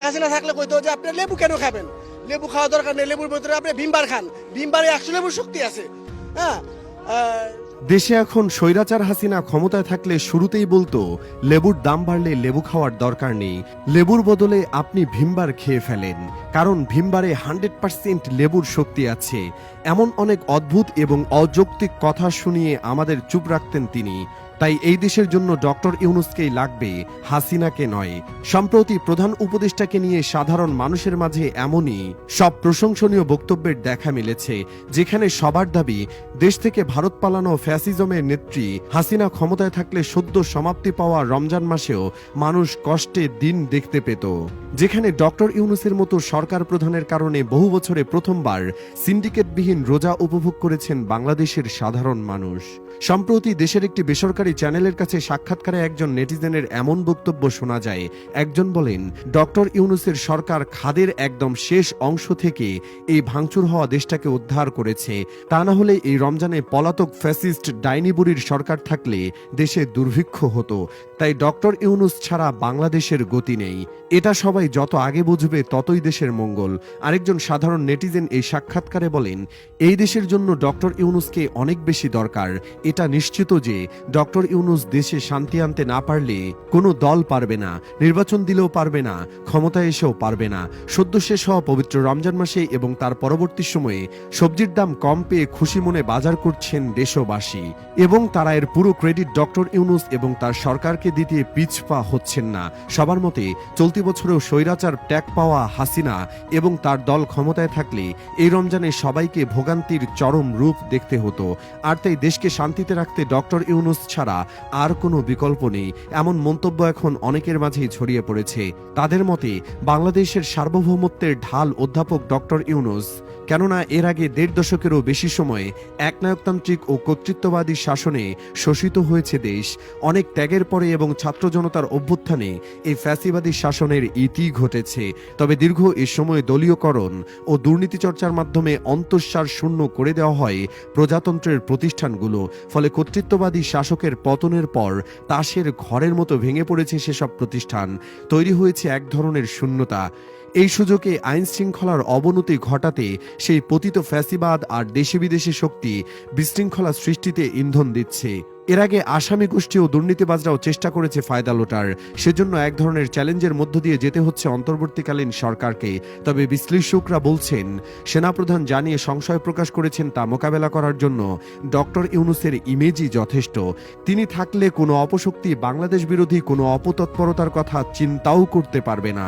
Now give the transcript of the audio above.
হাসিনা থাকলে কইতো যে আপনি লেবু কেন খাবেন, লেবু খাওয়া দরকার নেই, লেবুর ভিতরে আপনি ভিমবার খান, ভিমবারে 100 লেবুর শক্তি আছে। হ্যাঁ, দেশে এখন স্বৈরাচার হাসিনা ক্ষমতায় থাকলে শুরুতেই বলতো লেবুর দাম বাড়লে লেবু খাওয়ার দরকার নেই, লেবুর বদলে আপনি ভিমবার খেয়ে ফেলেন, কারণ ভিমবারে 100% লেবুর শক্তি আছে। এমন অনেক অদ্ভুত এবং অযৌক্তিক কথা শুনিয়ে আমাদের চুপ রাখতেন তিনি। তাই এই দেশের জন্য ডক্টর ইউনূসকেই লাগবে, হাসিনাকে নয়। সম্প্রতি প্রধান উপদেষ্টাকে নিয়ে সাধারণ মানুষের মাঝে এমনই সব প্রশংসনীয় বক্তব্যের দেখা মিলেছে, যেখানে সবার দাবি দেশ থেকে ভারত পালানো ফ্যাসিজমের নেত্রী হাসিনা ক্ষমতায় থাকলে সদ্য সমাপ্তি পাওয়া রমজান মাসেও মানুষ কষ্টে দিন দেখতে পেত, যেখানে ডক্টর ইউনূসের মতো সরকার প্রধানের কারণে বহু বছরে প্রথমবার সিন্ডিকেটবিহীন রোজা উপভোগ করেছেন বাংলাদেশের সাধারণ মানুষ। সম্প্রতি দেশের একটি বেসরকারি চ্যানেলের কাছে সাক্ষাৎকারে একজন নেটিজেনের এমন বক্তব্য শোনা যায়। একজন বলেন, ডক্টর ইউনূসের সরকার খাদের একদম শেষ অংশ থেকে এই ভাঙচুর হওয়া দেশটাকে উদ্ধার করেছে, তা না হলে এই রমজানে পলাতক ফ্যাসিস্ট ডাইনিবুড়ির সরকার থাকলে দেশে দুর্ভিক্ষ হতো। তাই ডক্টর ইউনূস ছাড়া বাংলাদেশের গতি নেই। এটা সবাই যত আগে বুঝবে ততই দেশের মঙ্গল। আরেকজন সাধারণ নেটিজেন এই সাক্ষাৎকারে বলেন, এই দেশের জন্য ডক্টর ইউনূসকে অনেক বেশি দরকার। এটা নিশ্চিত যে ডক্টর ইউনূস দেশে শান্তি আনতে না পারলে কোনো দল পারবে না, নির্বাচন দিলেও পারবে না, ক্ষমতায় এসেও পারবে না। সদ্য শেষ হওয়া পবিত্র রমজান মাসে এবং তার পরবর্তী সময়ে সবজির দাম কম পেয়ে খুশি মনে বাজার করছেন দেশবাসী, এবং তারা এর পুরো ক্রেডিট ডক্টর ইউনূস এবং তার সরকারকে দিতে পিছপা হচ্ছেন না। সবার মতে চলতি বছরেও স্বৈরাচার ট্যাগ পাওয়া হাসিনা এবং তার দল ক্ষমতায় থাকলে এই রমজানে সবাইকে ভোগান্তির চরম রূপ দেখতে হতো। আর তাই দেশকে শান্তিতে রাখতে ডক্টর ইউনূস ছাড়া আর কোনো বিকল্প নেই, এমন মন্তব্য এখন অনেকের মাঝেই ছড়িয়ে পড়েছে। তাদের মতে বাংলাদেশের সার্বভৌমত্বের ঢাল অধ্যাপক ডক্টর ইউনূস, কেননা এর আগে 1.5 দশকেরও বেশি সময় একনায়কতান্ত্রিক ও কর্তৃত্ববাদী শাসনে শোষিত হয়েছে দেশ। অনেক ত্যাগের পরে এবং ছাত্র জনতার অভ্যুত্থানে এই ফ্যাসিবাদী শাসনের ইতি ঘটেছে। তবে দীর্ঘ এ সময় দলীয়করণ ও দুর্নীতি চর্চার মাধ্যমে অন্তঃসার শূন্য করে দেওয়া হয় প্রজাতন্ত্রের প্রতিষ্ঠানগুলো। ফলে কর্তৃত্ববাদী শাসকের পতনের পর তাসের ঘরের মতো ভেঙে পড়েছে সেসব প্রতিষ্ঠান, তৈরি হয়েছে এক ধরনের শূন্যতা। এই সুযোগে আইন শৃঙ্খলার অবনতি ঘটাতে সেই পতিত ফ্যাসিবাদ আর দেশি বিদেশি শক্তি বিশৃঙ্খলা সৃষ্টিতে ইন্ধন দিচ্ছে। এর আগে আসামি গোষ্ঠী ও দুর্নীতিবাজরাও চেষ্টা করেছে ফায়দা লোটার, সেজন্য এক ধরনের চ্যালেঞ্জের মধ্য দিয়ে যেতে হচ্ছে অন্তর্বর্তীকালীন সরকারকে। তবে বিশ্লেষকরা বলছেন, সেনাপ্রধান জানিয়ে সংশয় প্রকাশ করেছেন তা মোকাবেলা করার জন্য ডক্টর ইউনূসের ইমেজই যথেষ্ট। তিনি থাকলে কোনো অপশক্তি বাংলাদেশ বিরোধী কোনো অপতৎপরতার কথা চিন্তাও করতে পারবে না।